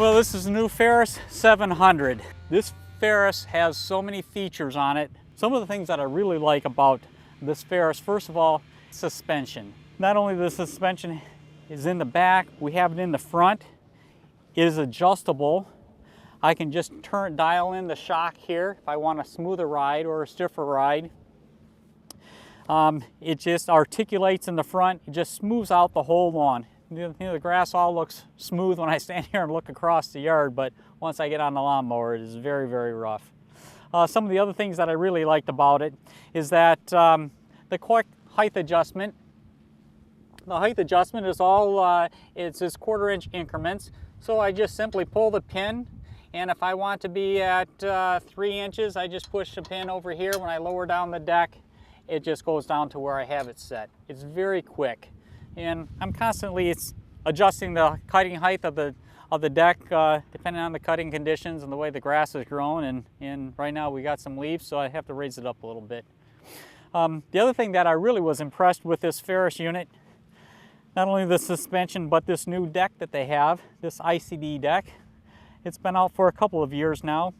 Well, this is the new Ferris 700. This Ferris has so many features on it. Some of the things that I really like about this Ferris, first of all, suspension. Not only the suspension is in the back, we have it in the front. It is adjustable. I can just dial in the shock here if I want a smoother ride or a stiffer ride. It just articulates in the front. It just smooths out the whole lawn. The grass all looks smooth when I stand here and look across the yard, but once I get on the lawnmower, it is very, very rough. Some of the other things that I really liked about it is that the quick height adjustment. The height adjustment is all, it's just 1/4 inch increments. So I just simply pull the pin, and if I want to be at 3 inches, I just push the pin over here. When I lower down the deck, it just goes down to where I have it set. It's very quick. And I'm constantly adjusting the cutting height of the deck depending on the cutting conditions and the way the grass is growing. And right now we got some leaves, so I have to raise it up a little bit. The other thing that I really was impressed with this Ferris unit, not only the suspension, but this new deck that they have, this ICD deck. It's been out for a couple of years now.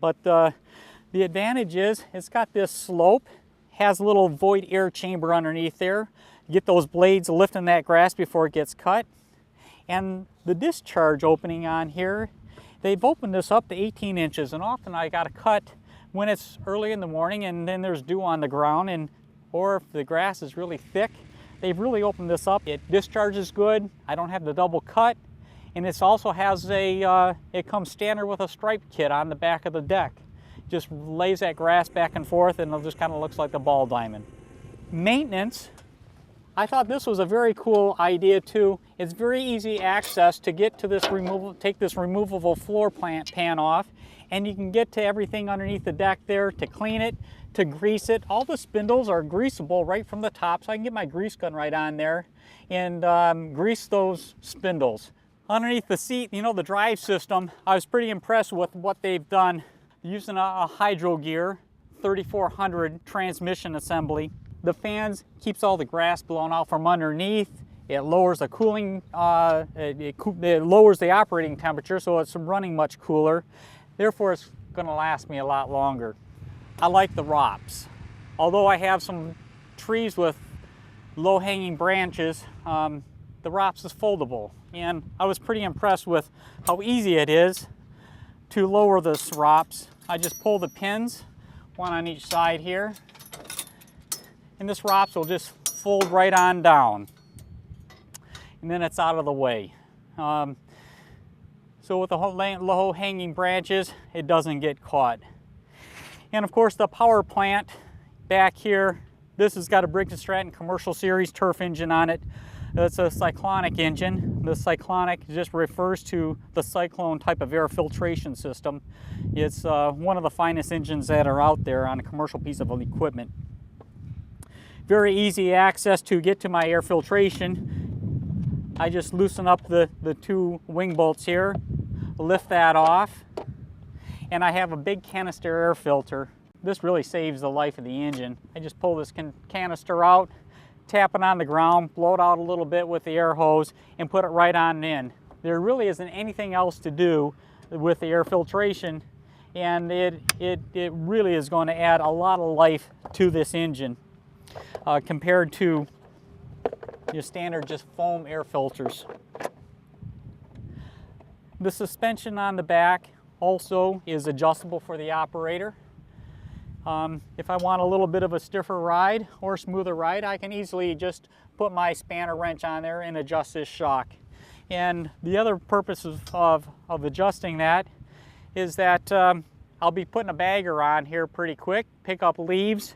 But the advantage is it's got this slope, has a little void air chamber underneath there. Get those blades lifting that grass before it gets cut. And the discharge opening on here, they've opened this up to 18 inches, and often I got to cut when it's early in the morning and then there's dew on the ground, or if the grass is really thick. They've really opened this up. It discharges good. I don't have the double cut, and it also has it comes standard with a stripe kit on the back of the deck. Just lays that grass back and forth, and it just kind of looks like a ball diamond. Maintenance. I thought this was a very cool idea too. It's very easy access to get to this take this removable floor pan off, and you can get to everything underneath the deck there to clean it, to grease it. All the spindles are greasable right from the top, so I can get my grease gun right on there and grease those spindles. Underneath the seat, you know, the drive system, I was pretty impressed with what they've done using a hydro gear 3400 transmission assembly. The fans keeps all the grass blown out from underneath. It lowers the cooling, it lowers the operating temperature, so it's running much cooler. Therefore, it's going to last me a lot longer. I like the ROPS. Although I have some trees with low-hanging branches, the ROPS is foldable, and I was pretty impressed with how easy it is to lower this ROPS. I just pull the pins, one on each side here, and this ROPS will just fold right on down, and then it's out of the way. So with the low hanging branches, it doesn't get caught. And of course the power plant back here, this has got a Briggs & Stratton Commercial Series turf engine on it. It's a cyclonic engine. The cyclonic just refers to the cyclone type of air filtration system. It's one of the finest engines that are out there on a commercial piece of equipment. Very easy access to get to my air filtration. I just loosen up the 2 wing bolts here, lift that off, and I have a big canister air filter. This really saves the life of the engine. I just pull this canister out, tap it on the ground, blow it out a little bit with the air hose, and put it right on in. There really isn't anything else to do with the air filtration, and it really is going to add a lot of life to this engine. Compared to your standard just foam air filters. The suspension on the back also is adjustable for the operator. If I want a little bit of a stiffer ride or smoother ride, I can easily just put my spanner wrench on there and adjust this shock. And the other purpose of adjusting that is that I'll be putting a bagger on here pretty quick, pick up leaves.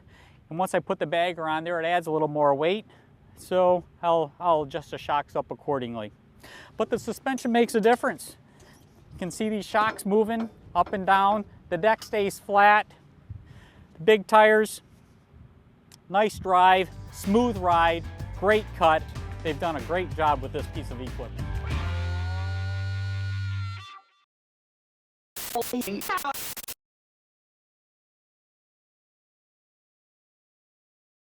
And once I put the bagger on there, it adds a little more weight, so I'll adjust the shocks up accordingly. But the suspension makes a difference. You can see these shocks moving up and down. The deck stays flat. The big tires, nice drive, smooth ride, great cut. They've done a great job with this piece of equipment.